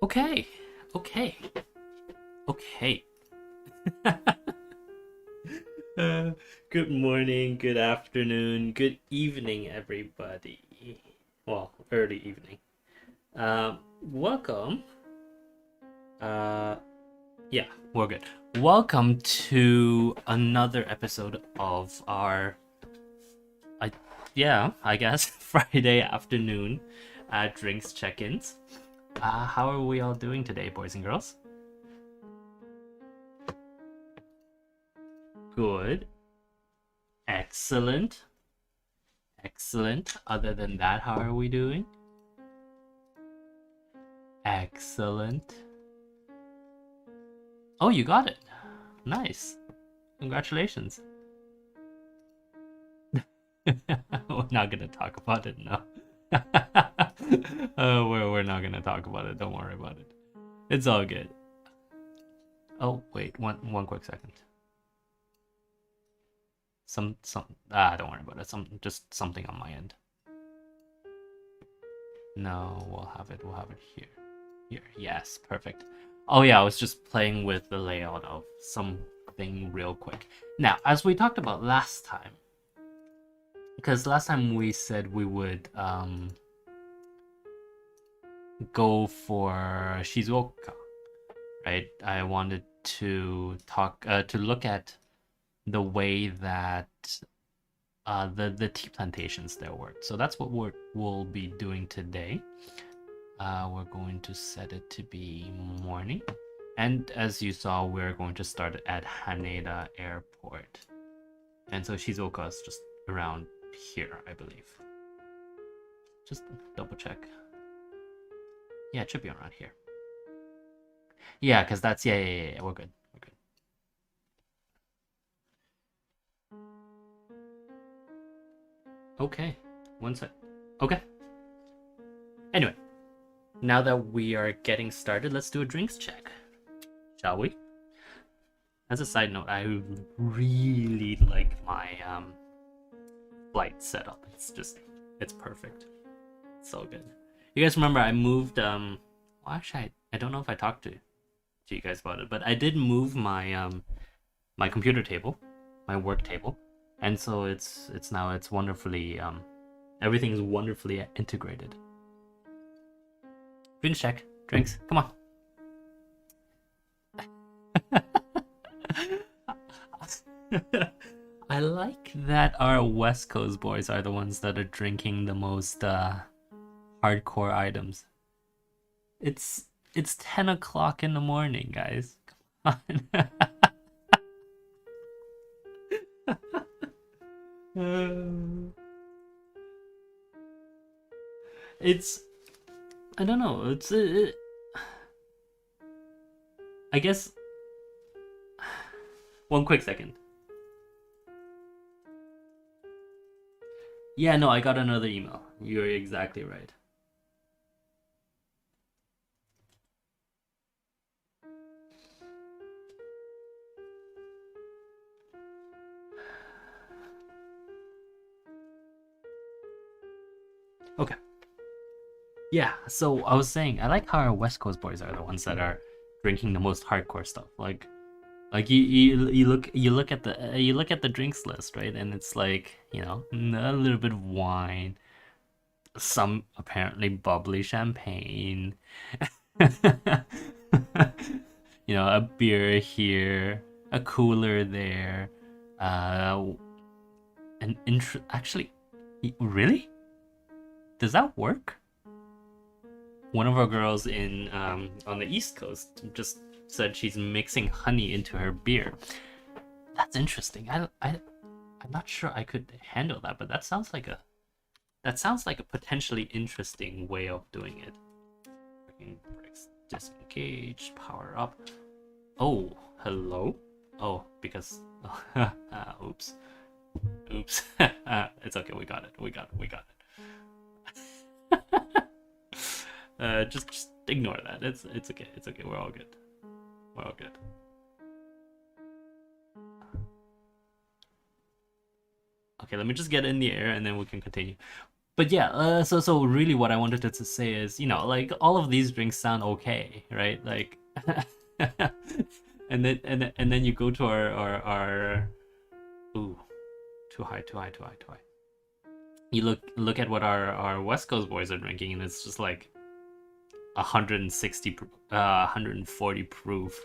Okay, okay, okay. Uh, Good morning, good afternoon, good evening, everybody. Well, early evening. Welcome. Uh, yeah, we're good. Welcome to another episode of our, I, I guess Friday afternoon, drinks check-ins. How are we all doing today, boys and girls? Good. Excellent. Excellent. Other than that, how are we doing? Excellent. Oh, you got it. Nice. Congratulations. We're not gonna talk about it now. We're not gonna talk about it. Don't worry about it. It's all good. Oh wait, one quick second. Don't worry about it. Just something on my end. No, we'll have it here. Here, yes, perfect. Oh yeah, I was just playing with the layout of something real quick. Now, as we talked about last time, because last time we said we would go for Shizuoka, right? I wanted to look at the way that the tea plantations there work. So that's what we'll be doing today. We're going to set it to be morning. And as you saw, we're going to start at Haneda Airport. And so Shizuoka is just around here, I believe. Just double check. Yeah, it should be around here. Yeah, because that's, yeah, we're good. We're good. Okay, one sec. Okay. Anyway, now that we are getting started, let's do a drinks check. Shall we? As a side note, I really like my flight setup. It's perfect. It's so good. You guys remember I moved well, actually I don't know if I talked to you guys about it, but I did move my my computer table, my work table, and so it's wonderfully everything's wonderfully integrated. Drinks check. Drinks. Come on. I like that our West Coast boys are the ones that are drinking the most hardcore items. It's 10 o'clock in the morning, guys. Come on. It's I don't know. I guess one quick second. Yeah, no, I got another email. You're exactly right. Okay. Yeah, so I was saying I like how our West Coast boys are the ones that are drinking the most hardcore stuff. Like you look at the drinks list, right? And it's like, you know, a little bit of wine, some apparently bubbly champagne, you know, a beer here, a cooler there, uh, actually, really? Does that work? One of our girls in on the East Coast just said she's mixing honey into her beer. That's interesting. I'm not sure I could handle that, but that sounds like a potentially interesting way of doing it. Brakes disengage, power up. Oh, hello. Oh, because oops, oops. It's okay. We got it. We got it. We got it. Just ignore that. It's okay. It's okay. We're all good. We're all good. Okay, let me just get in the air and then we can continue. But yeah, so really what I wanted to say is, like all of these drinks sound okay, right? Like, and then you go to our ooh, too high, too high, too high, too high. You look at what our West Coast boys are drinking, and it's just like 160, 140 proof.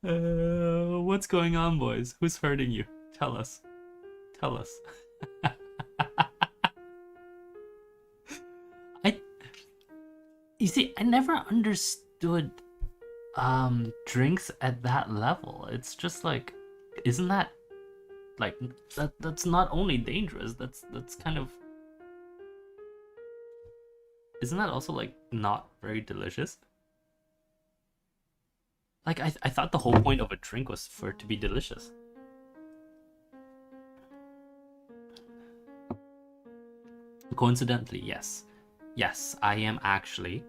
What's going on, boys? Who's hurting you? Tell us. Tell us. I You see, I never understood drinks at that level. It's just like, isn't that like that's not only dangerous, that's kind of, isn't that also like not very delicious? Like I thought the whole point of a drink was for it to be delicious. Coincidentally, yes. Yes, I am actually.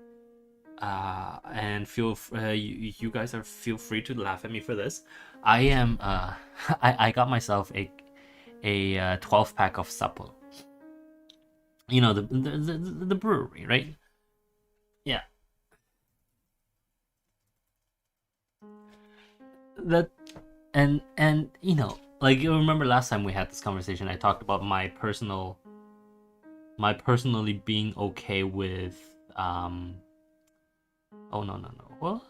And you guys are feel free to laugh at me for this. I am I got myself a 12 pack of Sapporo. You know, the brewery, right? Yeah. That and like you remember last time we had this conversation, I talked about my personally being okay with oh no. Well,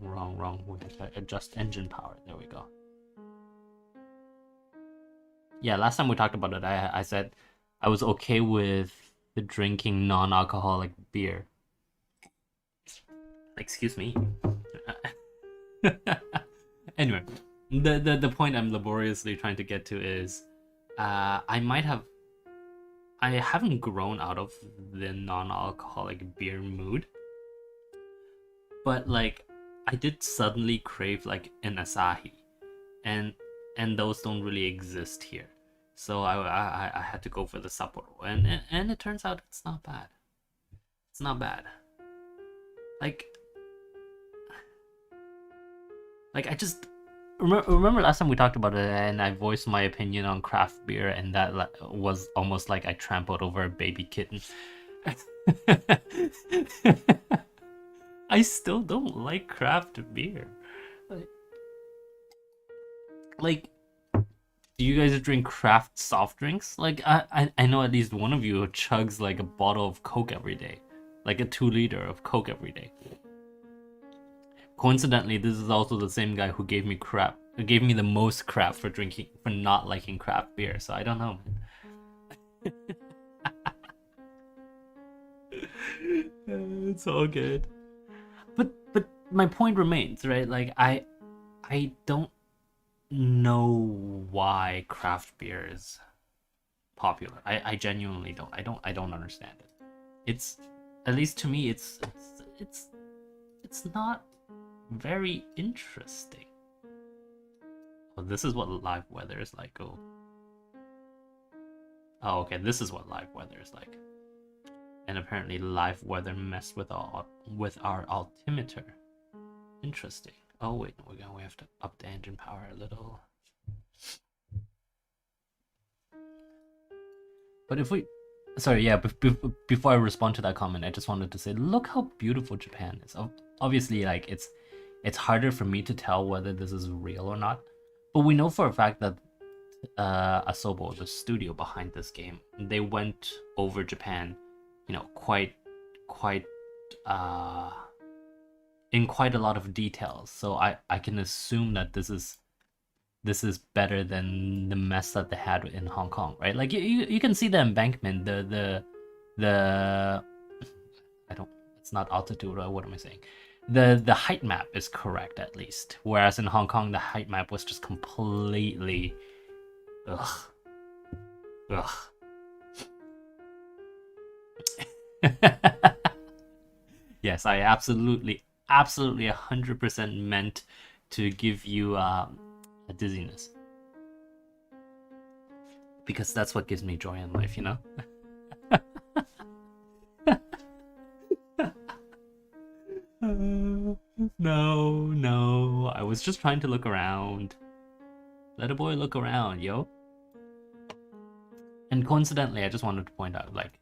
wrong. We have to adjust engine power. There we go. Yeah, last time we talked about it, I said I was okay with the drinking non-alcoholic beer. Excuse me. Anyway, the point I'm laboriously trying to get to is, I haven't grown out of the non-alcoholic beer mood, but like I did suddenly crave like an Asahi, and those don't really exist here. So I had to go for the Sapporo, and it turns out it's not bad. It's not bad. Like I just remember last time we talked about it, and I voiced my opinion on craft beer, and that was almost like I trampled over a baby kitten. I still don't like craft beer. Like, do you guys drink craft soft drinks? Like, I know at least one of you chugs like a bottle of Coke every day, like a 2 liter of Coke every day. Coincidentally, this is also the same guy who gave me the most crap for not liking craft beer. So I don't know, man. It's all good. But my point remains, right? Like I don't know why craft beer is popular. I genuinely don't. I don't understand it. It's, at least to me, it's not very interesting. Oh, this is what live weather is like. Oh, okay. This is what live weather is like. And apparently, live weather messed with our altimeter. Interesting. Oh wait, we have to up the engine power a little. But if we, sorry, yeah. Before I respond to that comment, I just wanted to say, look how beautiful Japan is. Obviously, like it's harder for me to tell whether this is real or not. But we know for a fact that Asobo, the studio behind this game, they went over Japan, quite in quite a lot of details. So I can assume that this is better than the mess that they had in Hong Kong, right? Like you can see the embankment, the I don't, it's not altitude, or what am I saying? The height map is correct at least, whereas in Hong Kong the height map was just completely ugh. Yes, I absolutely 100% meant to give you a dizziness, because that's what gives me joy in life, No, I was just trying to look around. Let a boy look around, yo. And coincidentally, I just wanted to point out, like,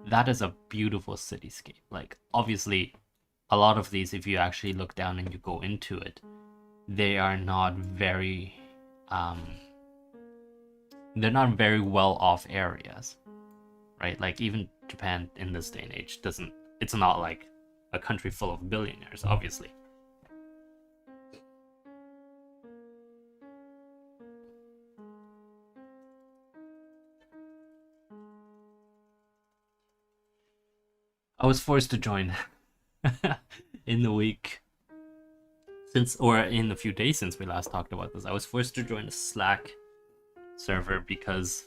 that is a beautiful cityscape. Like, obviously, a lot of these, if you actually look down and you go into it, they are not very, they're not very well off areas, right? Like, even Japan in this day and age it's not like a country full of billionaires, obviously. I was forced to join in the week or in a few days since we last talked about this. I was forced to join a Slack server because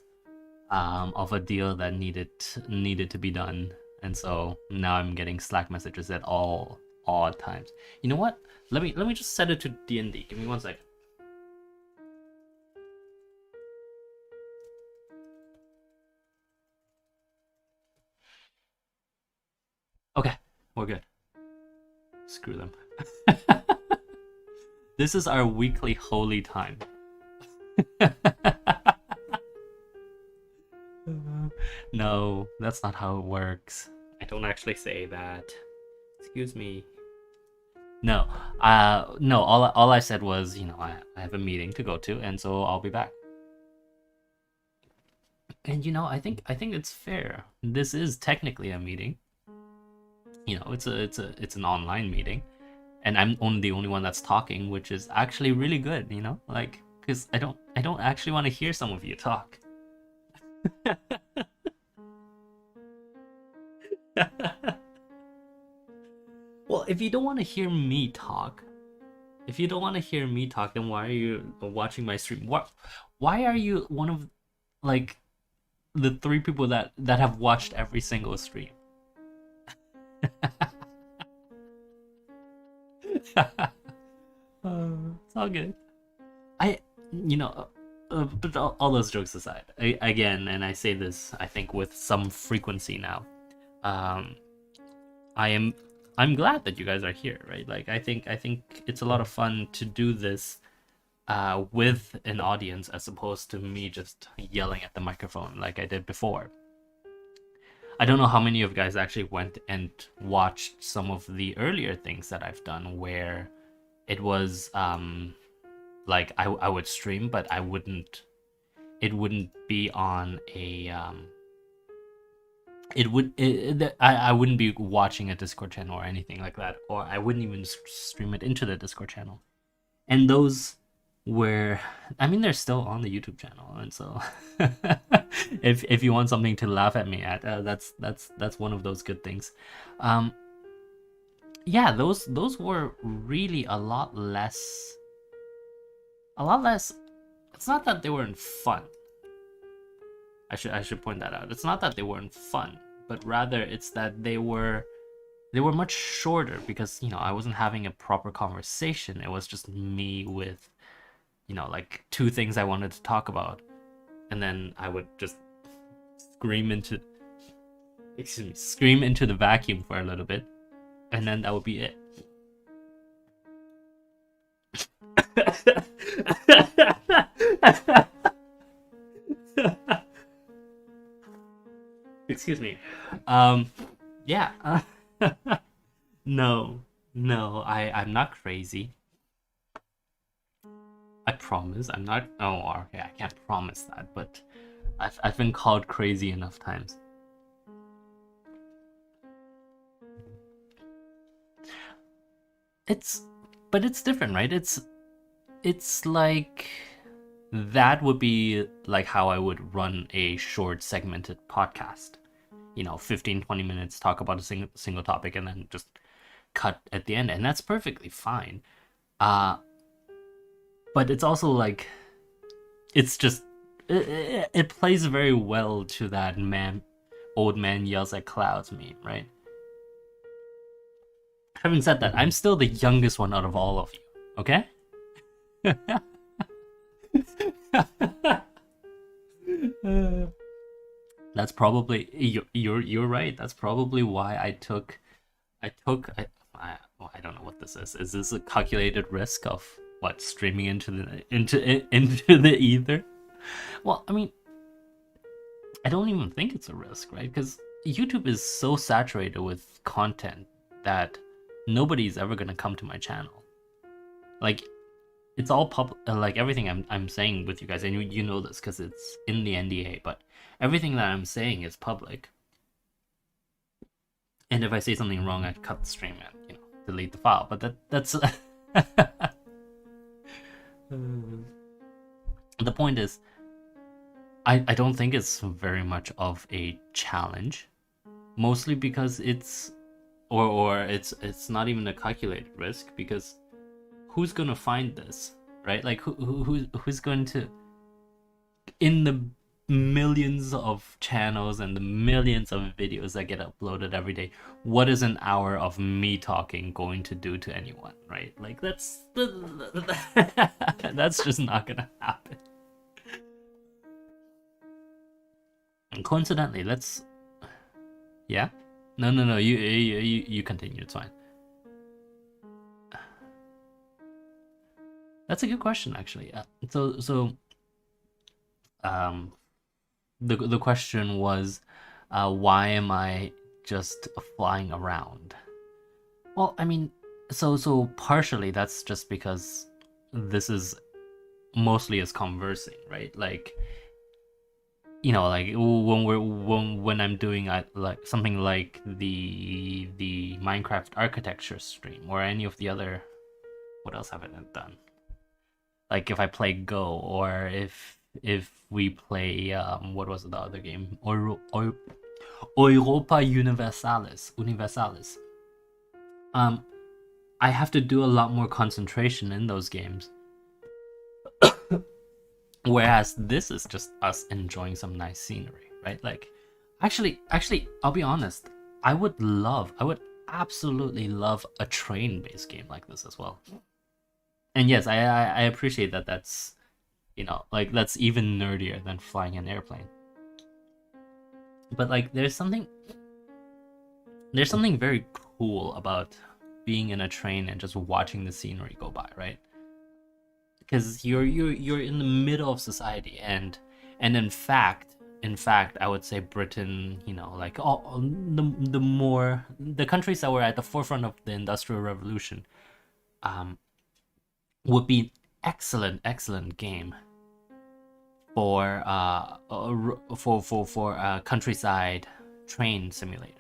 of a deal that needed to be done, and so now I'm getting Slack messages at all odd times. You know what? Let me just set it to D&D. Give me 1 second. Okay, we're good. Screw them. This is our weekly holy time. No, that's not how it works. I don't actually say that. Excuse me. No, no. All I said was, I have a meeting to go to, and so I'll be back. And I think it's fair. This is technically a meeting. It's an online meeting, and I'm the only one that's talking, which is actually really good. Like, because I don't actually want to hear some of you talk. Well, if you don't want to hear me talk, then why are you watching my stream? Why are you one of, like, the 3 people that have watched every single stream? It's all good. But all those jokes aside, again, and I say this, I think, with some frequency now, I'm glad that you guys are here, right? Like, I think it's a lot of fun to do this with an audience, as opposed to me just yelling at the microphone like I did before. I don't know how many of you guys actually went and watched some of the earlier things that I've done, where it was like I would stream, but it wouldn't be on a I wouldn't be watching a Discord channel or anything like that, or I wouldn't even stream it into the Discord channel. And those were, I mean, they're still on the YouTube channel, and so if you want something to laugh at me at, that's one of those good things. Yeah, those were really a lot less. It's not that they weren't fun. I should point that out. It's not that they weren't fun, but rather it's that they were much shorter, because I wasn't having a proper conversation. It was just me with like 2 things I wanted to talk about, and then I would just scream into the vacuum for a little bit, and then that would be it. Excuse me. Yeah. No, I'm not crazy. I promise. I'm not. Oh, okay. I can't promise that, but I've been called crazy enough times. But it's different, right? It's like, that would be like how I would run a short segmented podcast. 15-20 minutes, talk about a single topic, and then just cut at the end, and that's perfectly fine. But it's also like, it's just it plays very well to that old man yells at clouds meme, right? Having said that, I'm still the youngest one out of all of you, okay? That's probably, you're right. That's probably why I don't know what this is. Is this a calculated risk of what, streaming into the ether? Well, I mean, I don't even think it's a risk, right? Because YouTube is so saturated with content that nobody's ever gonna come to my channel. Like, it's all public. Like everything I'm saying with you guys, and you know this because it's in the NDA. But everything that I'm saying is public. And if I say something wrong, I cut the stream and delete the file. But that's the point is, I don't think it's very much of a challenge, mostly because it's not even a calculated risk, because who's gonna find this, right? Like who's going to, in the millions of channels and the millions of videos that get uploaded every day, what is an hour of me talking going to do to anyone, right? Like that's just not gonna happen. And coincidentally, yeah, no, you continue, it's fine. That's a good question, actually. The question was, why am I just flying around? Well, I mean, so partially that's just because this is mostly as conversing, right? Like, like when I'm doing like something like the Minecraft architecture stream, or any of the other, what else haven't I done? Like if I play Go, or if we play what was the other game, Europa Universalis. I have to do a lot more concentration in those games, whereas this is just us enjoying some nice scenery, right? Like, actually, I'll be honest, I would absolutely love a train-based game like this as well. And yes, I appreciate that that's, like, that's even nerdier than flying an airplane. But like, there's something very cool about being in a train and just watching the scenery go by, right? Because you're in the middle of society, and in fact, I would say Britain, like all the countries that were at the forefront of the Industrial Revolution, would be excellent game for countryside train simulator.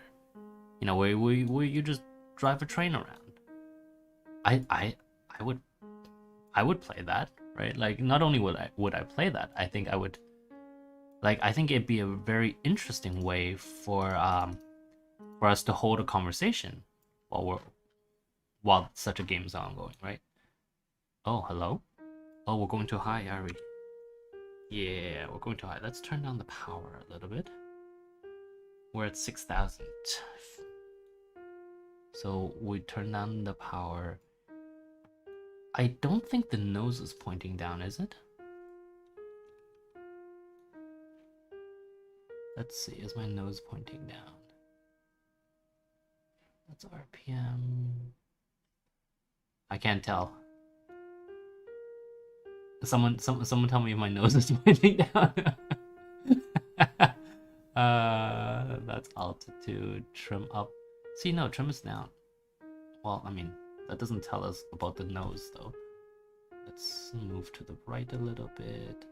Where you just drive a train around. I would play that, right? Like, not only would I play that, I think I would, like, I think it'd be a very interesting way for us to hold a conversation while such a game is ongoing, right? Oh, hello? Oh, we're going too high, are we? Yeah, we're going too high. Let's turn down the power a little bit. We're at 6,000. So we turn down the power. I don't think the nose is pointing down, is it? Let's see, is my nose pointing down? That's RPM. I can't tell. Someone tell me if my nose is pointing down. That's altitude. Trim up. See, no, trim is down. Well, I mean, that doesn't tell us about the nose, though. Let's move to the right a little bit.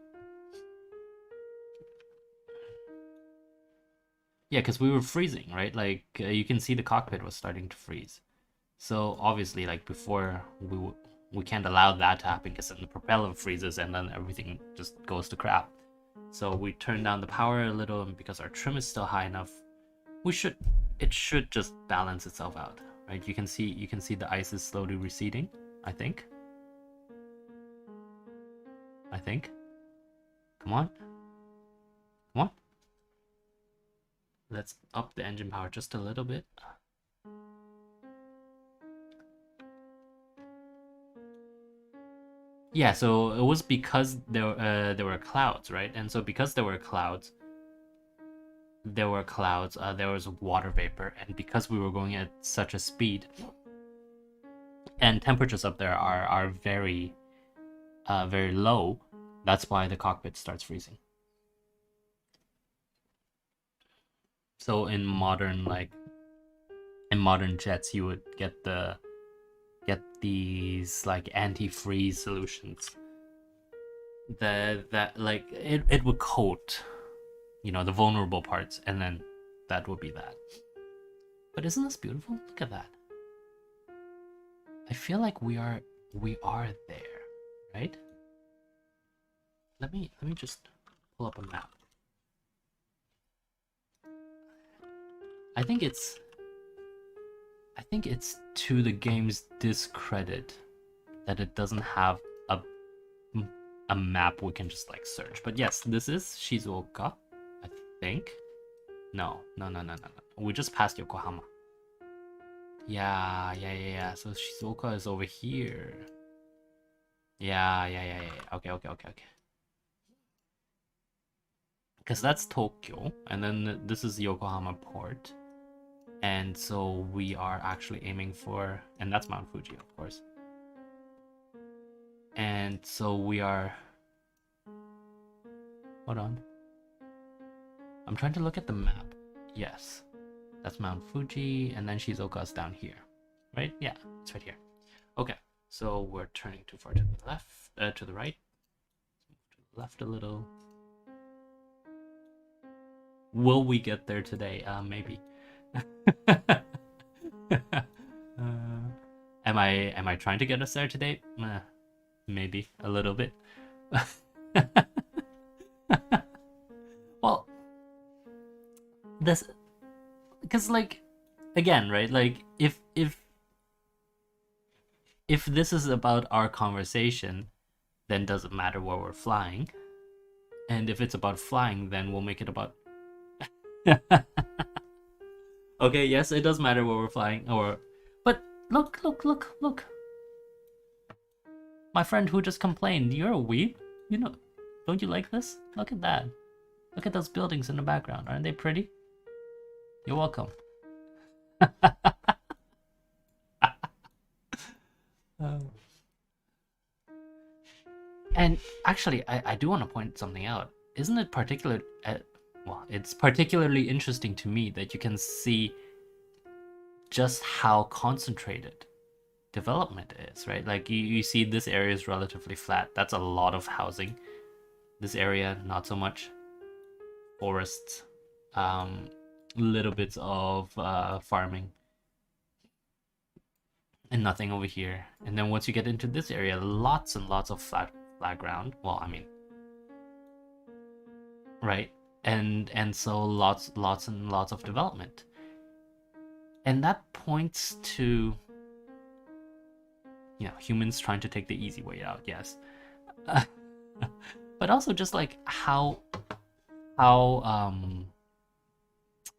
Yeah, because we were freezing, right? Like, you can see the cockpit was starting to freeze. So obviously, like, before we can't allow that to happen, because then the propeller freezes and then everything just goes to crap. So we turn down the power a little, and because our trim is still high enough, it should just balance itself out, right? You can see the ice is slowly receding, I think. Come on. Let's up the engine power just a little bit. Yeah, so it was because there were clouds, right? And so because there were clouds, there was water vapor, and because we were going at such a speed, and temperatures up there are very, very low, that's why the cockpit starts freezing. So in modern jets, you would get these like anti-freeze solutions that like it would coat, the vulnerable parts, and then that would be that. But isn't this beautiful? Look at that. I feel like we are there, right? Let me just pull up a map. I think it's to the game's discredit that it doesn't have a map we can just like search. But yes, this is Shizuoka, I think. No. We just passed Yokohama. Yeah. So Shizuoka is over here. Yeah. Okay. Because that's Tokyo, and then this is Yokohama port. And so we are actually aiming for, and that's Mount Fuji, of course. And so we are, hold on. I'm trying to look at the map. Yes, that's Mount Fuji, and then Shizuoka's down here, right? Yeah, it's right here. Okay, so we're turning too far to the left, to the right. To the left a little. Will we get there today? Maybe. Am I trying to get us there today? Maybe a little bit. Well, this, because like, again, right? Like if this is about our conversation, then does it matter where we're flying? And if it's about flying, then we'll make it about. Okay, yes, it does matter where we're flying, but look. My friend who just complained, you're a weeb? Don't you like this? Look at that. Look at those buildings in the background. Aren't they pretty? You're welcome. And actually, I do want to point something out. Isn't it it's particularly interesting to me that you can see just how concentrated development is, right? Like you see this area is relatively flat. That's a lot of housing. This area, not so much. Forests, little bits of farming, and nothing over here. And then once you get into this area, lots and lots of flat ground. Well, I mean, right? And so lots and lots of development. And that points to, humans trying to take the easy way out, yes. But also just like how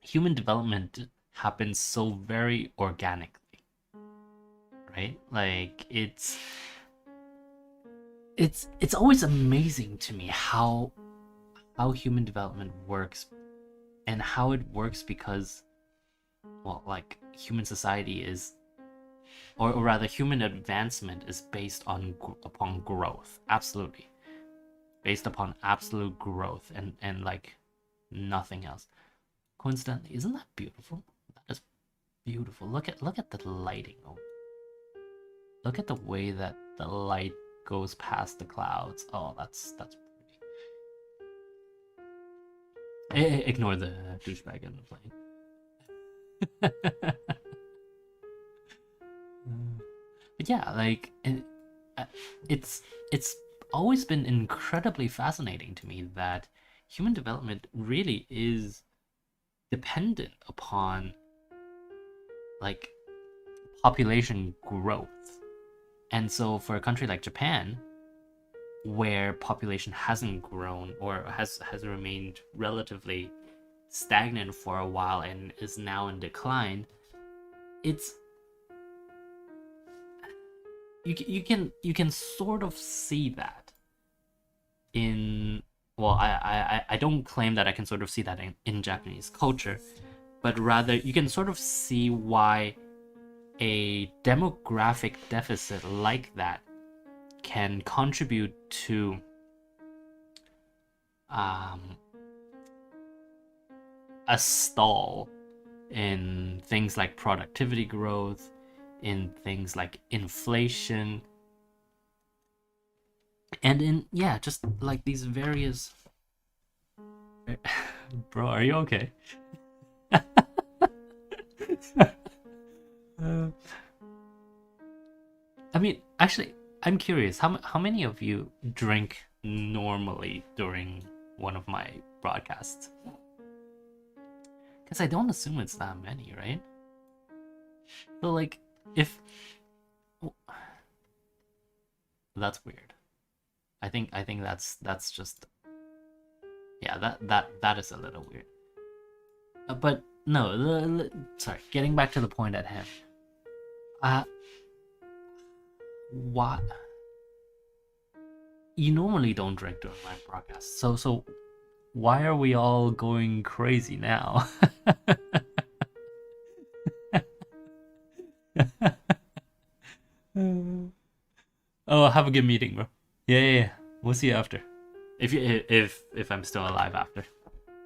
human development happens so very organically, right? Like it's always amazing to me how human development works, and how it works because, well, like human society is, or rather human advancement is based upon growth. Absolutely based upon absolute growth, and like nothing else. Coincidentally, isn't that beautiful? That is beautiful. Look at the lighting. Look at the way that the light goes past the clouds. Oh, that's pretty. Ignore the douchebag in the plane. But yeah, like it's always been incredibly fascinating to me that human development really is dependent upon like population growth. And so for a country like Japan, where population hasn't grown or has remained relatively stagnant for a while and is now in decline, it's you can sort of see that in, well, I don't claim that I can sort of see that in Japanese culture, but rather you can sort of see why a demographic deficit like that can contribute to a stall in things like productivity growth, in things like inflation, and in just like these various. Bro, are you okay? I mean, actually, I'm curious. How many of you drink normally during one of my broadcasts? Because I don't assume it's that many, right? So like, if that's weird. I think that's just that is a little weird. But no, sorry. Getting back to the point at hand. What? You normally don't drink during my broadcast, so why are we all going crazy now? Oh, have a good meeting, bro. Yeah. We'll see you after. If I'm still alive after.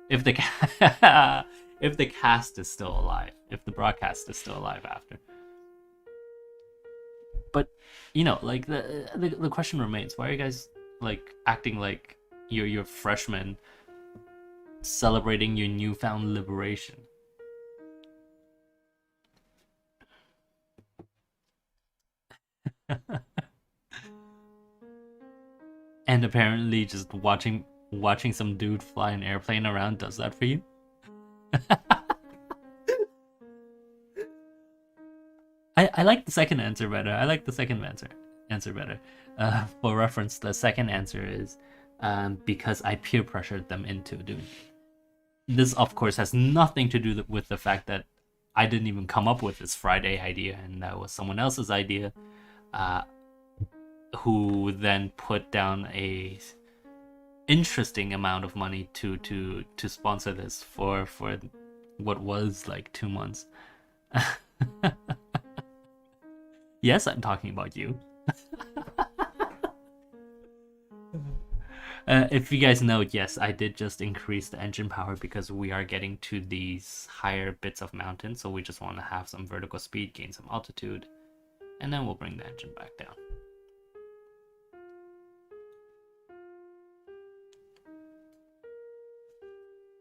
If the if the cast is still alive, if the broadcast is still alive after. But like the question remains: why are you guys like acting like you're freshmen celebrating your newfound liberation? And apparently, just watching some dude fly an airplane around does that for you. I like the second answer better. I like the second answer better. For reference, the second answer is because I peer pressured them into doing it. This, of course, has nothing to do with the fact that I didn't even come up with this Friday idea, and that was someone else's idea, who then put down a interesting amount of money to sponsor this for what was like 2 months. Yes, I'm talking about you. If you guys know, yes, I did just increase the engine power because we are getting to these higher bits of mountain, so we just want to have some vertical speed, gain some altitude, and then we'll bring the engine back down.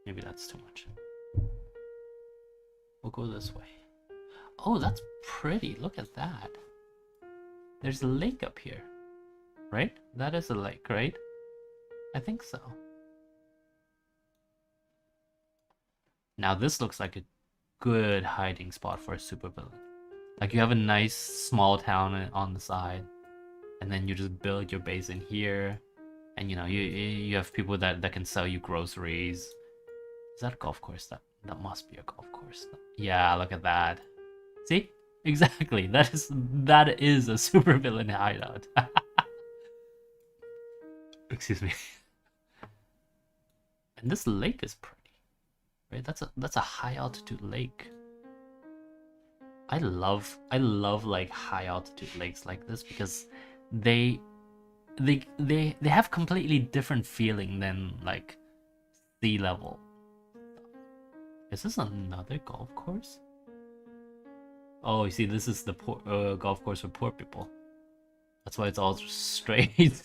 Maybe that's too much. We'll go this way. Oh, that's pretty. Look at that. There's a lake up here, right? That is a lake, right? I think so. Now this looks like a good hiding spot for a supervillain. Like you have a nice small town on the side, and then you just build your base in here, and you have people that can sell you groceries. Is that a golf course? That must be a golf course. Yeah, look at that. See? Exactly. That is a supervillain hideout. Excuse me. And this lake is pretty, right? That's a high altitude lake. I love like high altitude lakes like this because they have completely different feeling than like sea level. Is this another golf course? Oh, you see, this is the golf course for poor people. That's why it's all straight.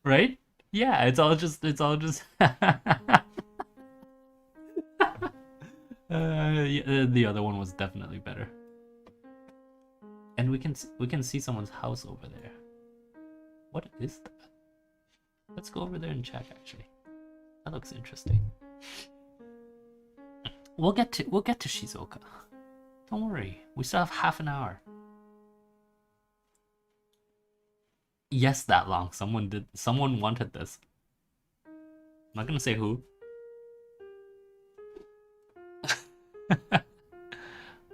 Right? Yeah, it's all just the other one was definitely better. And we can see someone's house over there. What is that? Let's go over there and check actually. That looks interesting. We'll get to Shizuoka. Don't worry, we still have half an hour. Yes, that long. Someone wanted this. I'm not gonna say who.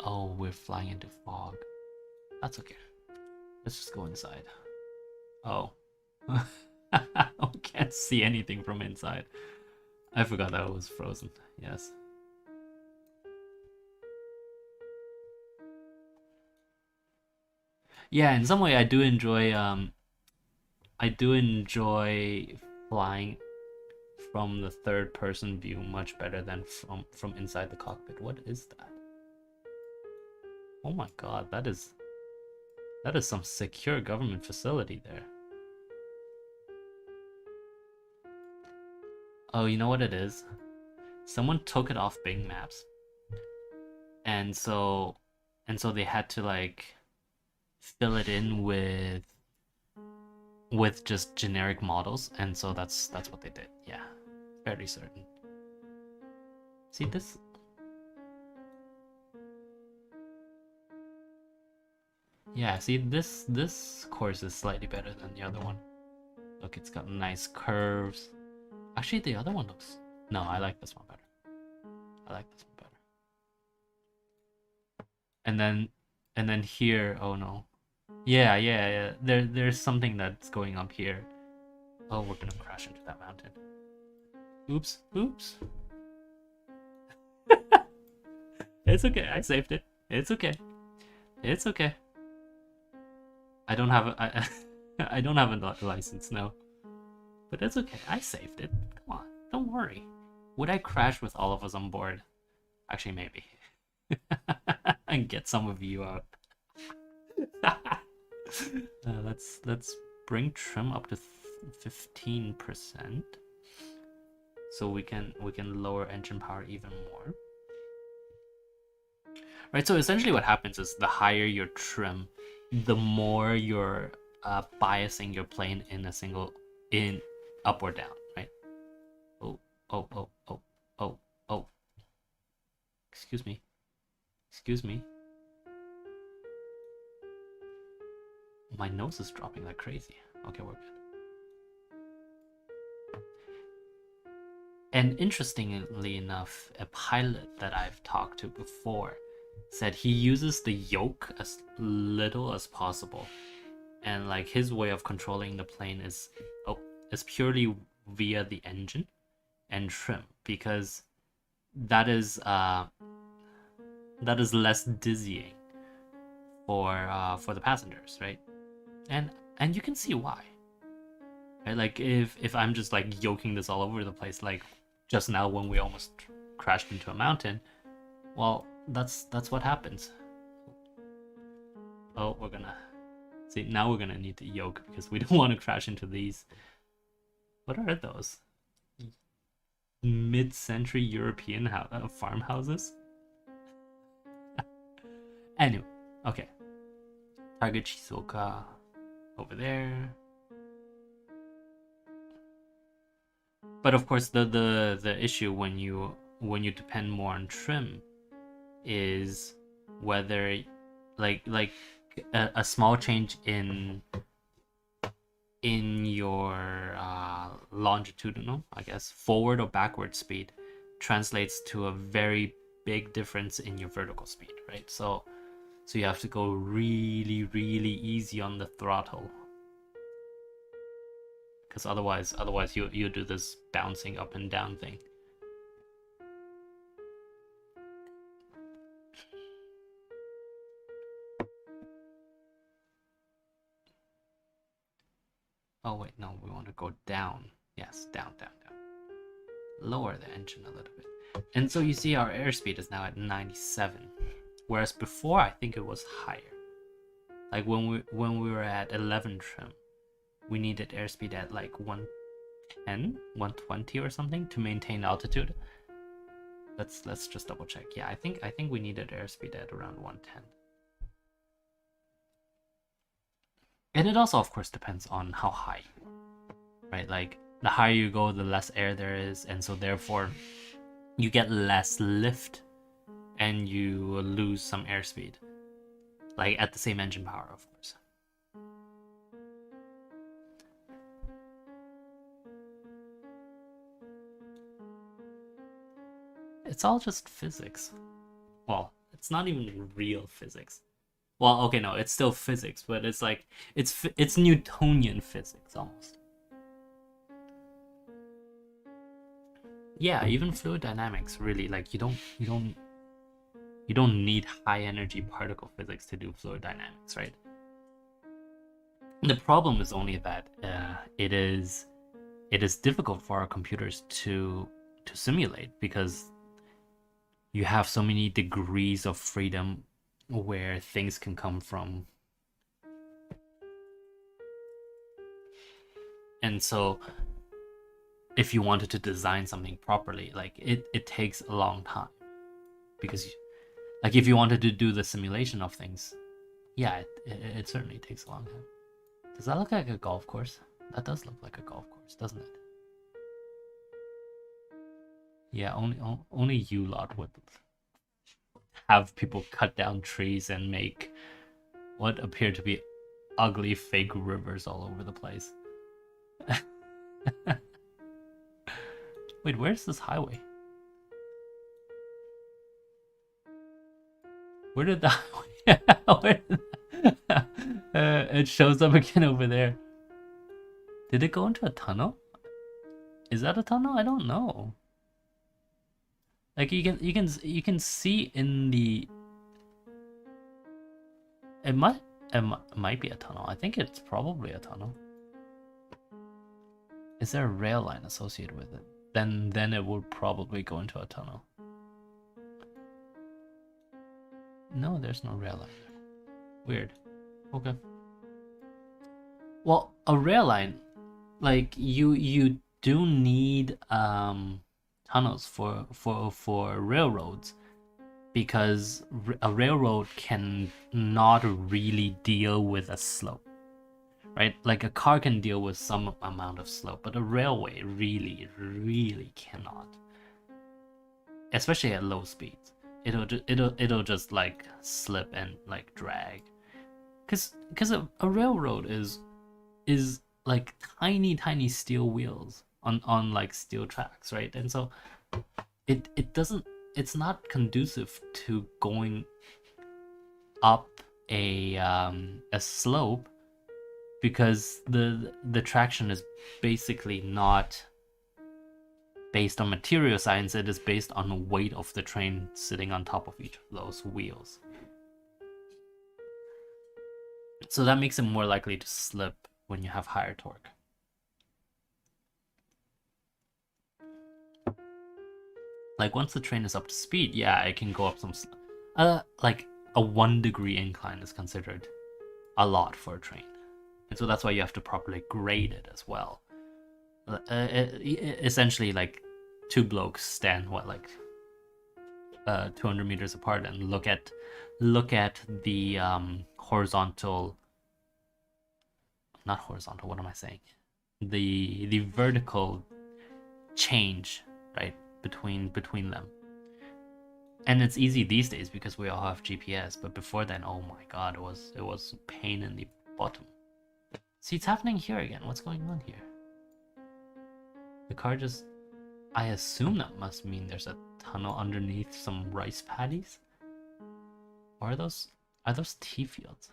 Oh, we're flying into fog. That's okay. Let's just go inside. Oh. We can't see anything from inside. I forgot that it was frozen. Yes. Yeah, in some way, I do enjoy flying from the third person view much better than from inside the cockpit. What is that? Oh my god, that is some secure government facility there. Oh, you know what it is? Someone took it off Bing Maps, and so they had to like fill it in with just generic models, and so that's what they did. Yeah, fairly certain. See this? Yeah, see this course is slightly better than the other one. Look, it's got nice curves. Actually, the other one looks. No, I like this one better. I like this one better. And then here, oh no. Yeah. There's something that's going up here. Oh, we're gonna crash into that mountain. Oops. It's okay. I saved it. It's okay. It's okay. I don't have I don't have a license now. But it's okay. I saved it. Come on. Don't worry. Would I crash with all of us on board? Actually, maybe. And get some of you out. Let's bring trim up to 15%, so we can lower engine power even more. Right. So essentially, what happens is the higher your trim, the more you're biasing your plane in a single up or down. Right. Oh. Excuse me. My nose is dropping like crazy. Okay, we're good. And interestingly enough, a pilot that I've talked to before said he uses the yoke as little as possible, and like his way of controlling the plane is purely via the engine and trim, because that is less dizzying for the passengers, right? And you can see why, right? Like if I'm just like yoking this all over the place, like just now when we almost crashed into a mountain, well, that's what happens. Oh, we're gonna see, now we're gonna need to yoke because we don't want to crash into these. What are those? Mid-century European farmhouses? Anyway, okay. Target Shizuoka over there. But of course, the issue when you depend more on trim is whether like a small change in your longitudinal, I guess, forward or backward speed translates to a very big difference in your vertical speed, right? So you have to go really easy on the throttle, because otherwise you do this bouncing up and down thing. Oh wait, no, we want to go down. Yes, down. Lower the engine a little bit. And so you see our airspeed is now at 97. Whereas before I think it was higher. Like when we were at 11 trim, we needed airspeed at like 110, 120 or something to maintain altitude. Let's just double check. Yeah, I think we needed airspeed at around 110. And it also, of course, depends on how high you are, right? Like, the higher you go, the less air there is, and so therefore, you get less lift, and you lose some airspeed. Like, at the same engine power, of course. It's all just physics. Well, it's not even real physics. Well, okay, no, it's still physics, but it's like it's Newtonian physics almost. Yeah, even fluid dynamics, really, like you don't need high energy particle physics to do fluid dynamics, right? The problem is only that it is difficult for our computers to simulate, because you have so many degrees of freedom where things can come from. And so if you wanted to design something properly, like it takes a long time, because like if you wanted to do the simulation of things, yeah, it certainly takes a long time. Does that look like a golf course? That does look like a golf course, doesn't it? Yeah, only you lot would have people cut down trees and make what appear to be ugly fake rivers all over the place. Wait, where's this highway? Where did the highway? It shows up again over there. Did it go into a tunnel? Is that a tunnel? I don't know. Like you can see in the. It might be a tunnel. I think it's probably a tunnel. Is there a rail line associated with it? Then it would probably go into a tunnel. No, there's no rail line there. Weird. Okay. Well, a rail line, like you do need tunnels for railroads, because a railroad can not really deal with a slope, right? Like a car can deal with some amount of slope, but a railway really cannot, especially at low speeds. It'll just like slip and like drag, because a railroad is like tiny steel wheels on like steel tracks, right? And so it's not conducive to going up a slope, because the traction is basically not based on material science. It is based on the weight of the train sitting on top of each of those wheels. So that makes it more likely to slip when you have higher torque. Like once the train is up to speed, yeah, it can go up some like a 1 degree incline is considered a lot for a train. And so that's why you have to properly grade it as well. Essentially, like two blokes stand 200 meters apart and look at the horizontal, not horizontal, what am I saying? The vertical change, right, between them. And it's easy these days because we all have GPS, but before then, oh my god, it was pain in the bottom. See, it's happening here again. What's going on here? The car just... I assume that must mean there's a tunnel underneath some rice paddies? Or are those tea fields?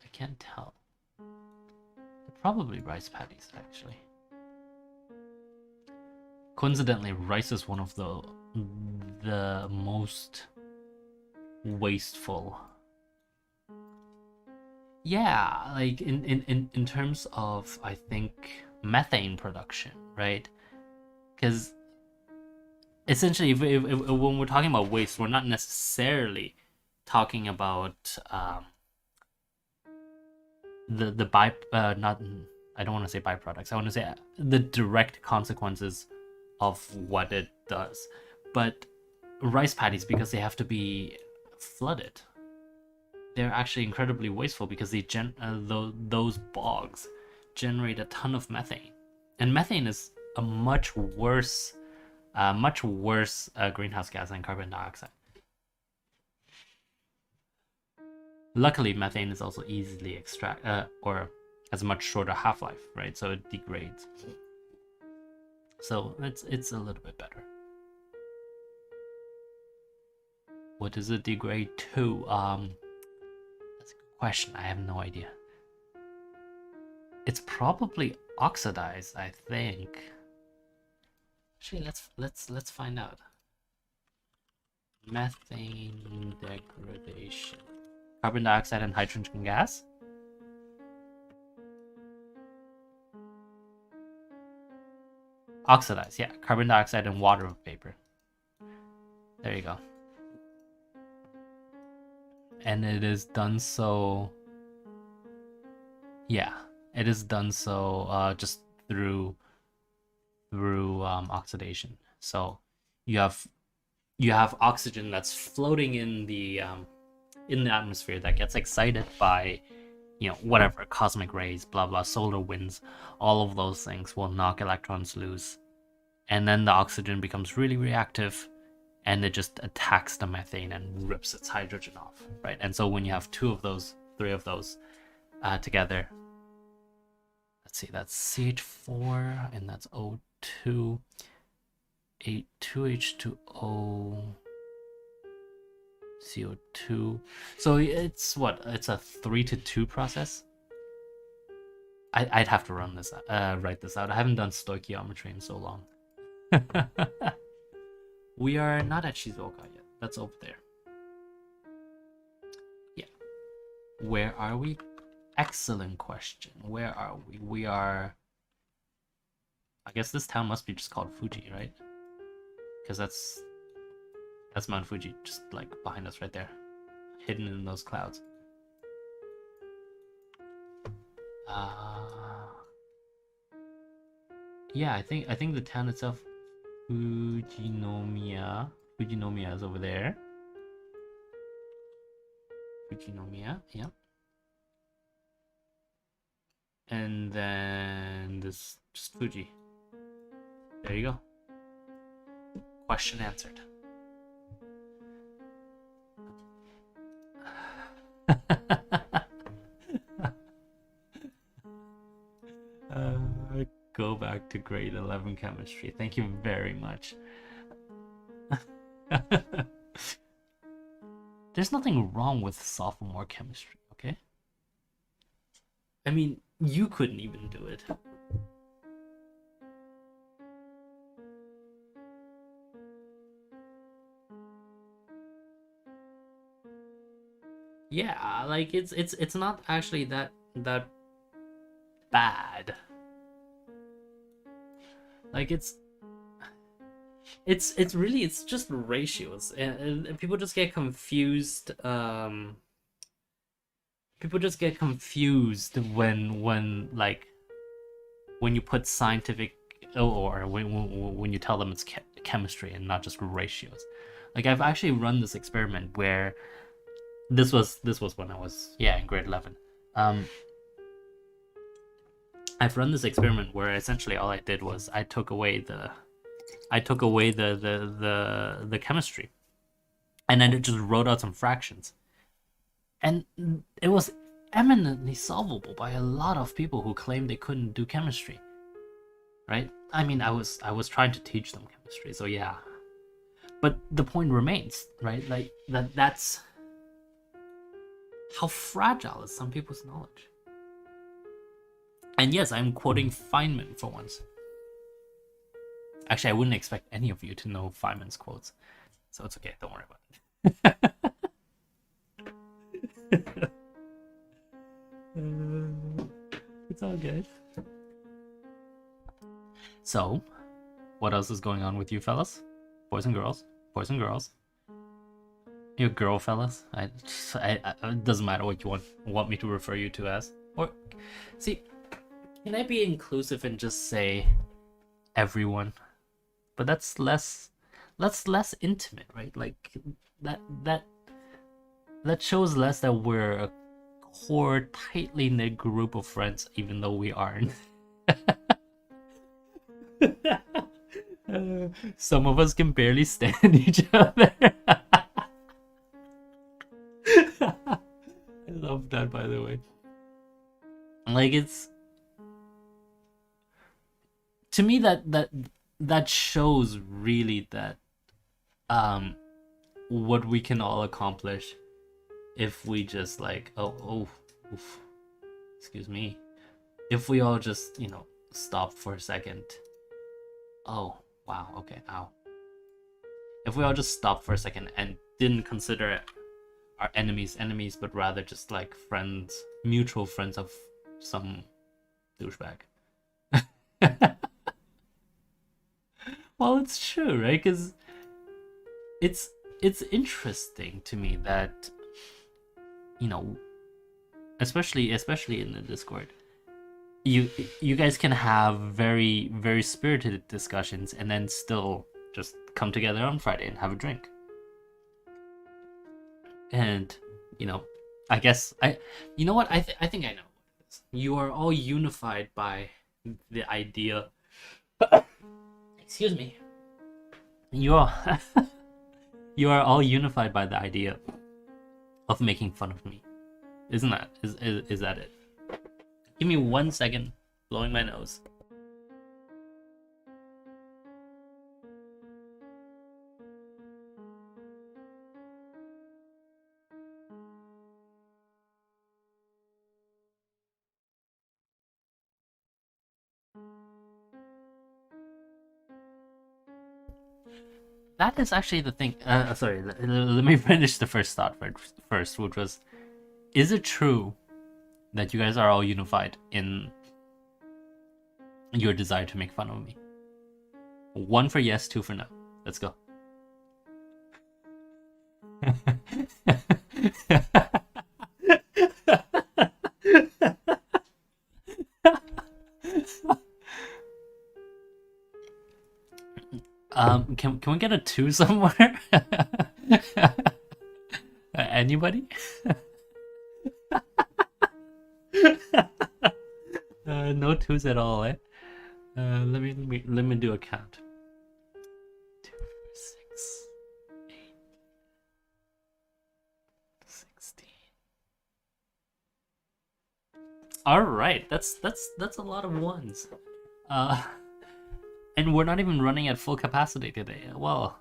I can't tell. They're probably rice paddies, actually. Coincidentally, rice is one of the most wasteful. Yeah, like in terms of, I think, methane production, right? Because essentially, if when we're talking about waste, we're not necessarily talking about not, I don't want to say byproducts. I want to say the direct consequences of what it does. But rice paddies, because they have to be flooded, they're actually incredibly wasteful, because they those bogs generate a ton of methane, and methane is a much worse greenhouse gas than carbon dioxide. Luckily, methane is also easily or has a much shorter half-life, right? So it degrades. So it's a little bit better. What does it degrade to? That's a good question. I have no idea. It's probably oxidized, I think. Actually, let's find out. Methane degradation. Carbon dioxide and hydrogen gas. Oxidize, yeah. Carbon dioxide and water vapor. There you go. And it is done so... Yeah, it is done so just through oxidation. So you have oxygen that's floating in the atmosphere that gets excited by, you know, whatever, cosmic rays, blah blah, solar winds. All of those things will knock electrons loose, and then the oxygen becomes really reactive, and it just attacks the methane and rips its hydrogen off, right? And so when you have two of those, three of those together, let's see, that's CH4 and that's O2, 2H2O, CO2. So it's what? It's a 3-to-2 process. I'd have to write this out. I haven't done stoichiometry in so long. We are not at Shizuoka yet. That's over there. Yeah. Where are we? Excellent question. Where are we? We are... I guess this town must be just called Fuji, right? Because that's Mount Fuji, just like behind us right there. Hidden in those clouds. Yeah, I think the town itself, Fujinomiya is over there. Fujinomiya, yeah. And then this, just Fuji. There you go. Question answered. Go back to grade 11 chemistry. Thank you very much. There's nothing wrong with sophomore chemistry, okay? I mean, you couldn't even do it. Yeah, like it's not actually that bad. Like it's really, it's just ratios, and people just get confused. People just get confused when like when you put scientific, or when you tell them it's chemistry and not just ratios. Like I've actually run this experiment where this was when I was in grade 11. I've run this experiment where essentially all I did was I took away the chemistry, and then it just wrote out some fractions, and it was eminently solvable by a lot of people who claimed they couldn't do chemistry, right? I mean, I was trying to teach them chemistry, so yeah, but the point remains, right? Like that's how fragile is some people's knowledge. And yes, I'm quoting Feynman for once. Actually, I wouldn't expect any of you to know Feynman's quotes, so it's okay. Don't worry about it. It's all good. So, what else is going on with you fellas? Boys and girls? Boys and girls? You girl fellas? It doesn't matter what you want me to refer you to as. Or, see, can I be inclusive and just say everyone? But that's less intimate, right? Like that shows less that we're a core, tightly knit group of friends, even though we aren't. Some of us can barely stand each other. I love that, by the way. Like, it's, to me, that shows really that what we can all accomplish if we just like oof, excuse me, if we all just, you know, stop for a second. Oh wow, okay, ow. If we all just stopped for a second and didn't consider our enemies, but rather just like friends, mutual friends of some douchebag. Well, it's true, right? Because it's it's interesting to me that, you know, especially in the Discord, you you guys can have very spirited discussions and then still just come together on Friday and have a drink. And you know, I guess you know what, I think I know what it is. You are all unified by the idea. Excuse me. You are you are all unified by the idea of making fun of me. Isn't that is that it? Give me 1 second. Blowing my nose. That is actually the thing. Sorry, let me finish the first thought first, which was, is it true that you guys are all unified in your desire to make fun of me? 1 for yes, 2 for no. Let's go. Can we get a 2 somewhere? Anybody? No 2s at all, eh? Let me do a count. 2, 6, 8, 16. All right, that's a lot of ones. And we're not even running at full capacity today. Well,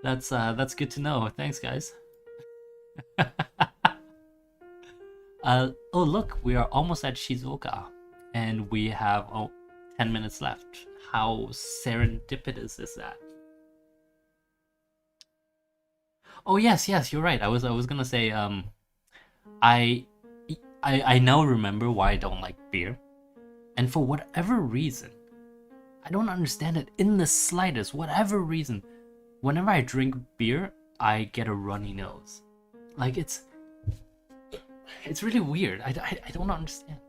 that's good to know. Thanks, guys. Oh look, we are almost at Shizuoka, and we have 10 minutes left. How serendipitous is that? Oh yes, you're right. I was gonna say I now remember why I don't like beer, and for whatever reason, I don't understand it in the slightest. Whatever reason, whenever I drink beer, I get a runny nose. Like it's really weird. I don't understand.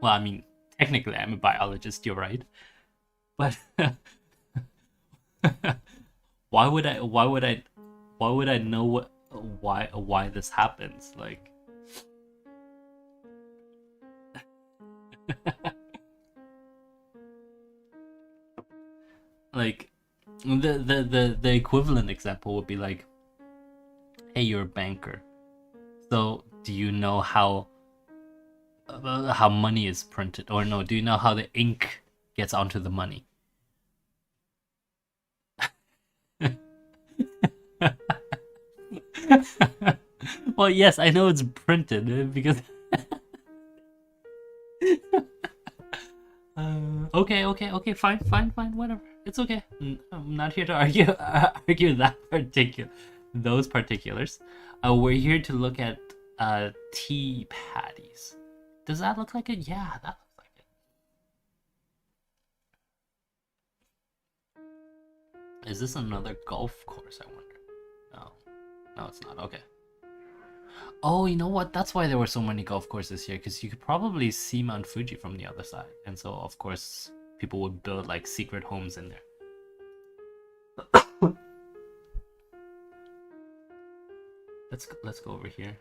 Well, I mean, technically I'm a biologist, you're right. But why would I know why this happens? Like like the equivalent example would be like, hey, you're a banker. So, do you know how money is printed, or no? Do you know how the ink gets onto the money? Well, yes, I know it's printed because. Okay, fine, whatever. It's okay. I'm not here to argue those particulars. We're here to look at tea patties. Does that look like it? Yeah, that looks like it. Is this another golf course, I wonder? No, it's not. Okay. Oh, you know what? That's why there were so many golf courses here, because you could probably see Mount Fuji from the other side, and so of course people would build like secret homes in there. Let's go over here.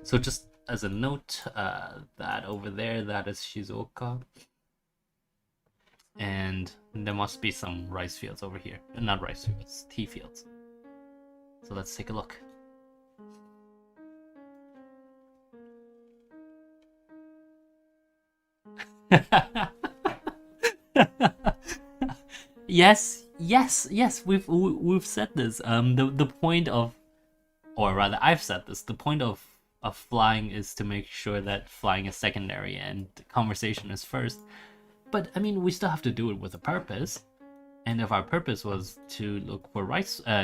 So just as a note, that over there, that is Shizuoka, and there must be some rice fields over here. Not rice fields, tea fields. So let's take a look. Yes. We've said this. The point of, or rather, I've said this. The point of flying is to make sure that flying is secondary and conversation is first. But I mean, we still have to do it with a purpose. And if our purpose was to look for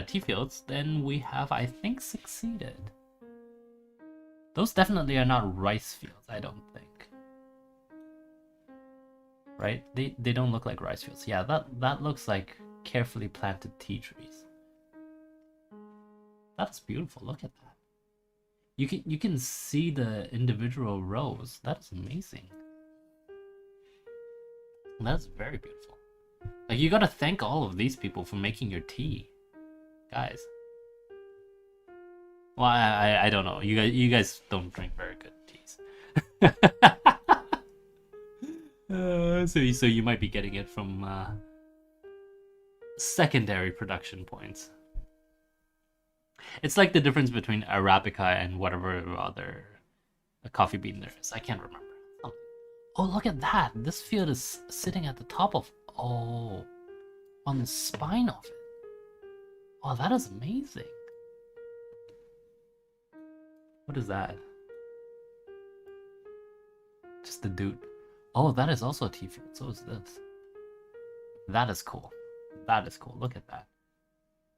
tea fields, then we have, I think, succeeded. Those definitely are not rice fields, I don't think. right? They don't look like rice fields. Yeah, that looks like carefully planted tea trees. That's beautiful. Look at that. You can see the individual rows. That is amazing. That's very beautiful. Like, you gotta thank all of these people for making your tea, guys. Well, I don't know. You guys don't drink very good teas. So you might be getting it from secondary production points. It's like the difference between Arabica and whatever other coffee bean there is. I can't remember. Oh, look at that. This field is sitting at the top of... Oh, on the spine of it. Oh, that is amazing. What is that? Just a dude. Oh, that is also a tea field. So is this. That is cool. That is cool. Look at that.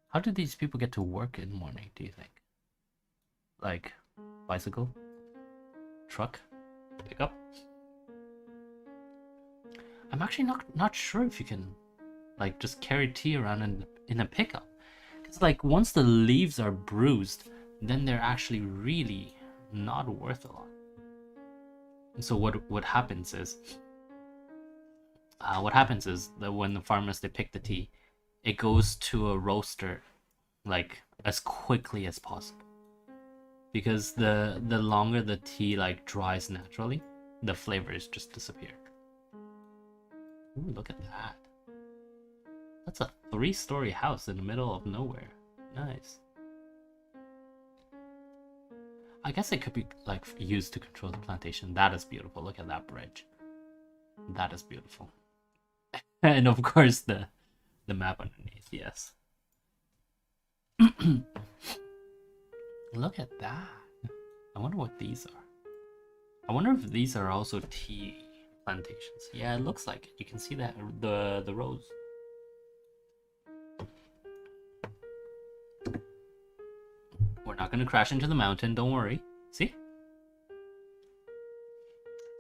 How do these people get to work in the morning, do you think? Like, bicycle? Truck? Pickup? I'm actually not sure if you can, like, just carry tea around in a pickup. Because, like, once the leaves are bruised, then they're actually really not worth a lot. And so what happens is that when the farmers, they pick the tea, it goes to a roaster like as quickly as possible, because the longer the tea like dries naturally, the flavors just disappear. Ooh, look at that. That's a 3-story house in the middle of nowhere. Nice. I guess it could be like used to control the plantation. That is beautiful. Look at that bridge. That is beautiful. And of course the map underneath. Yes. Look at that. I wonder what these are. I wonder if these are also tea plantations. Yeah, it looks like it. You can see that the rows. We're not gonna crash into the mountain, don't worry. See?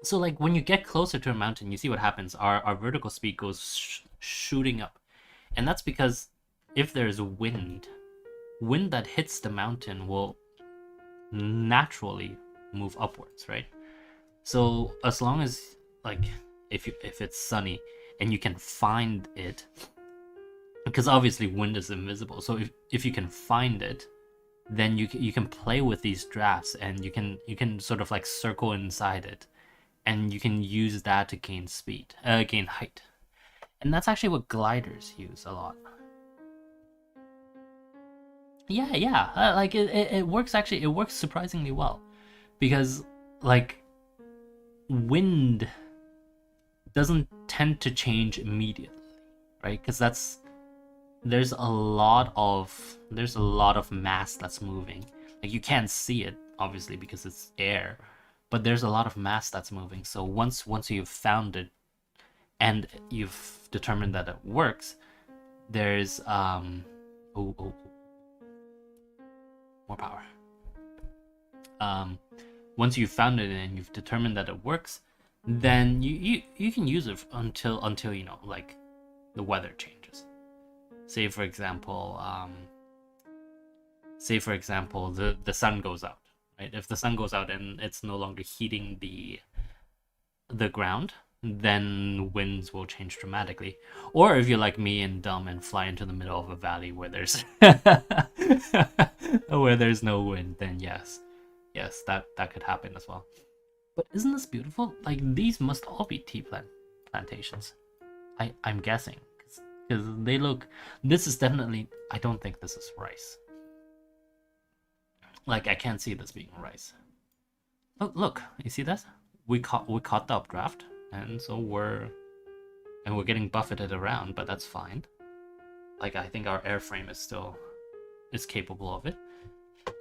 So like when you get closer to a mountain, you see what happens. Our vertical speed goes shooting up. And that's because if there's wind that hits the mountain will naturally move upwards, right? So as long as like if it's sunny and you can find it, because obviously wind is invisible. So if you can find it, then you can play with these drafts, and you can sort of like circle inside it, and you can use that to gain speed, gain height. And that's actually what gliders use a lot. Yeah. Like it works actually. It works surprisingly well, because like wind doesn't tend to change immediately, right? Because there's a lot of mass that's moving. Like you can't see it obviously because it's air, but there's a lot of mass that's moving. So once you've found it and you've determined that it works, there's more power. Once you've found it and you've determined that it works, then you can use it until you know, like the weather changes. Say for example, the sun goes out, right? If the sun goes out and it's no longer heating the ground, then winds will change dramatically. Or if you're like me and dumb and fly into the middle of a valley where there's where there's no wind, then yes, that could happen as well. But isn't this beautiful? Like these must all be tea plantations. I'm guessing, because they look. This is definitely. I don't think this is rice. Like I can't see this being rice. Look, you see that? We caught the updraft, and so we're getting buffeted around, but that's fine. Like I think our airframe is capable of it.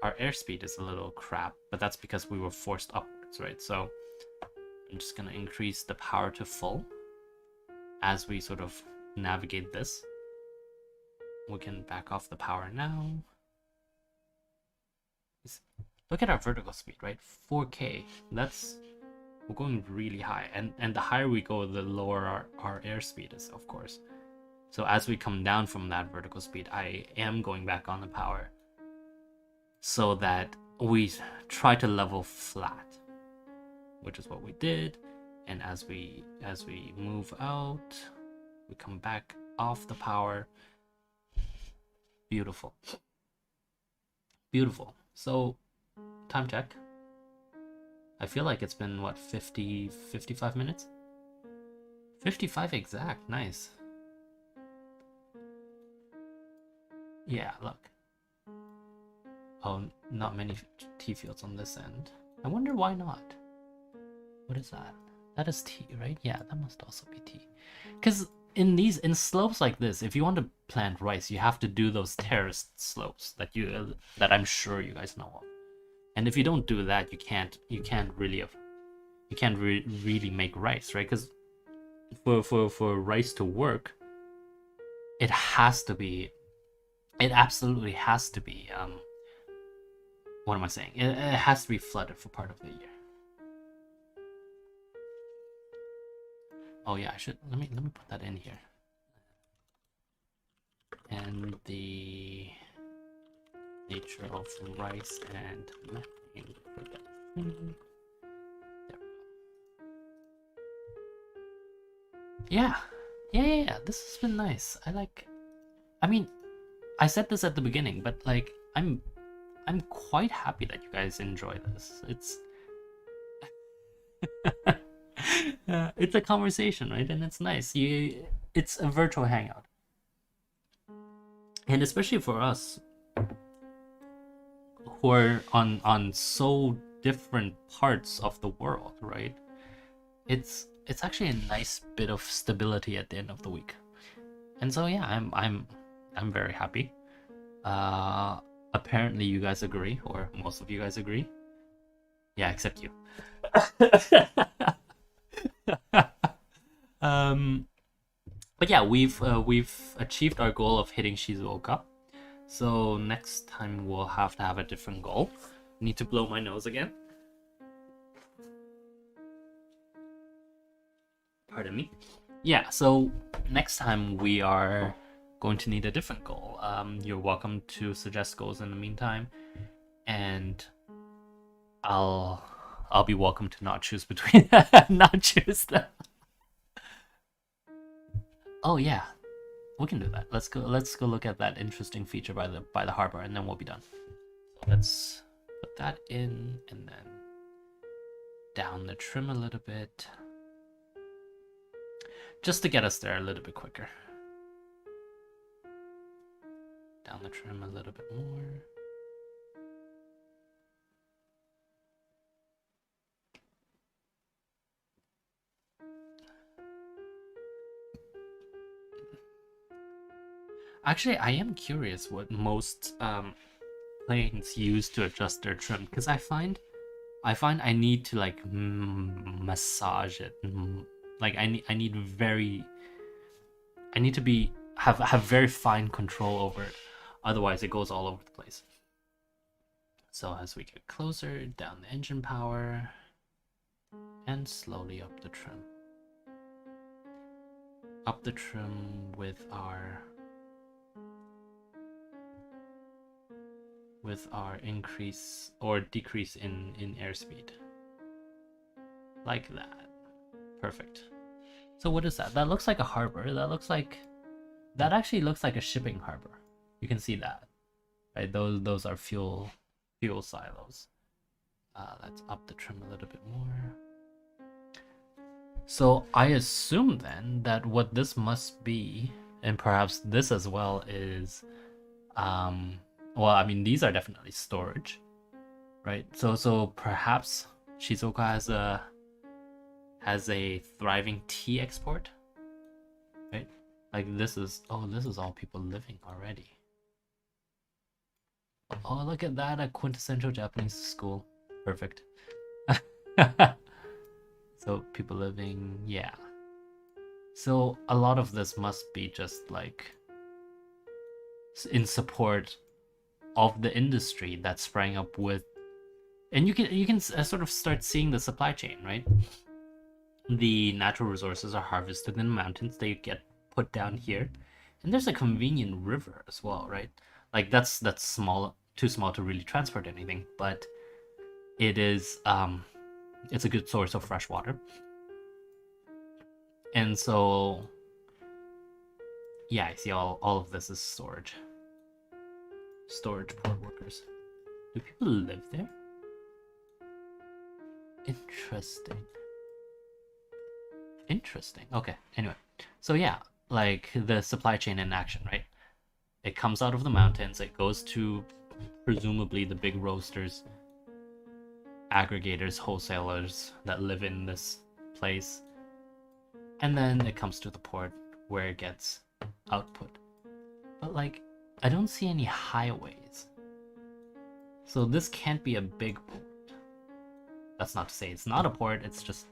Our airspeed is a little crap, but that's because we were forced upwards, right? So I'm just gonna increase the power to full as we sort of navigate this. We can back off the power now. Look at our vertical speed, right? 4K. That's We're going really high, and the higher we go, the lower our airspeed is, of course. So as we come down from that vertical speed, I am going back on the power so that we try to level flat, which is what we did. And as we move out, we come back off the power. Beautiful. Beautiful. So, time check. I feel like it's been, what, 55 minutes? 55 exact. Nice. Yeah, look. Oh, not many T fields on this end. I wonder why not. What is that? That is T, right? Yeah, that must also be T. Because in slopes like this, if you want to plant rice, you have to do those terraced slopes that I'm sure you guys know of. And if you don't do that, you can't really make rice, right? Because for rice to work, it absolutely has to be what am I saying? It has to be flooded for part of the year. Oh yeah, I should let me put that in here. And the nature of rice and methane production. There we go. Yeah. This has been nice. I mean, I said this at the beginning, but like I'm quite happy that you guys enjoy this. It's a conversation, right? And it's nice. It's a virtual hangout. And especially for us who are on so different parts of the world, right? It's actually a nice bit of stability at the end of the week. And so yeah, I'm very happy. Apparently you guys agree, or most of you guys agree. Yeah, except you. But yeah, we've achieved our goal of hitting Shizuoka. So next time we'll have to have a different goal. Need to blow my nose again. Pardon me. Yeah, so next time we are going to need a different goal. You're welcome to suggest goals in the meantime, and I'll be welcome to not choose between not choose them. Oh yeah, we can do that. Let's go look at that interesting feature by the harbor, and then we'll be done. So let's put that in, and then down the trim a little bit, just to get us there a little bit quicker. Down the trim a little bit more. Actually, I am curious what most planes use to adjust their trim, because I find I need to like massage it. Like I need to be have very fine control over it. Otherwise, it goes all over the place. So as we get closer, down the engine power, and slowly up the trim. Up the trim with our increase or decrease in airspeed. Like that. Perfect. So what is that? That looks like a harbor. That actually looks like a shipping harbor. You can see that. Right? Those are fuel silos. Let's up the trim a little bit more. So I assume then that what this must be, and perhaps this as well, is well, I mean, these are definitely storage, right? So perhaps Shizuoka has a thriving tea export, right? Like this is all people living already. Oh, look at that, a quintessential Japanese school. Perfect. So people living, yeah. So a lot of this must be just like in support of the industry that sprang up with And you can sort of start seeing the supply chain, right? The natural resources are harvested in the mountains. They get put down here, and there's a convenient river as well, right? Like that's small, too small to really transport anything, but it is it's a good source of fresh water. And so yeah, I see all of this is storage port workers. Do people live there? Interesting. Okay, anyway, so yeah, like the supply chain in action, right? It comes out of the mountains, it goes to presumably the big roasters, aggregators, wholesalers that live in this place, and then it comes to the port where it gets output. But like, I don't see any highways, so this can't be a big port. That's not to say it's not a port, it's just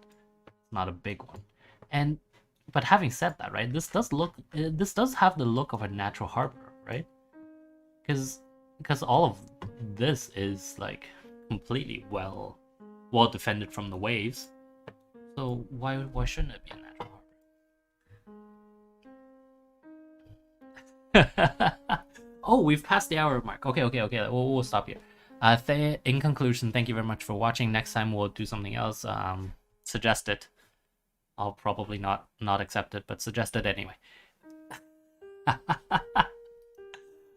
not a big one. And but having said that, right, this does have the look of a natural harbor, right? Because all of this is like completely well defended from the waves. So why shouldn't it be a natural harbor? Oh, we've passed the hour mark. Okay. We'll stop here. In conclusion, thank you very much for watching. Next time we'll do something else. Suggest it. I'll probably not accept it, but suggest it anyway.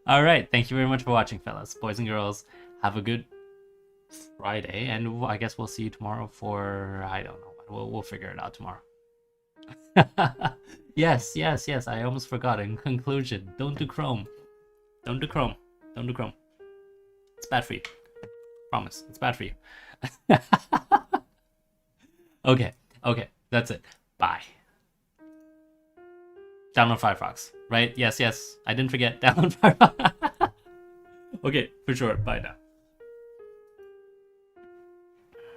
All right, thank you very much for watching, fellas, boys and girls. Have a good Friday, and I guess we'll see you tomorrow for, I don't know, we'll figure it out tomorrow. Yes, I almost forgot. In conclusion, don't do Chrome. Don't do Chrome. It's bad for you. Promise, it's bad for you. Okay, that's it. Bye. Download Firefox, right? Yes, I didn't forget. Download Firefox. Okay, for sure. Bye now.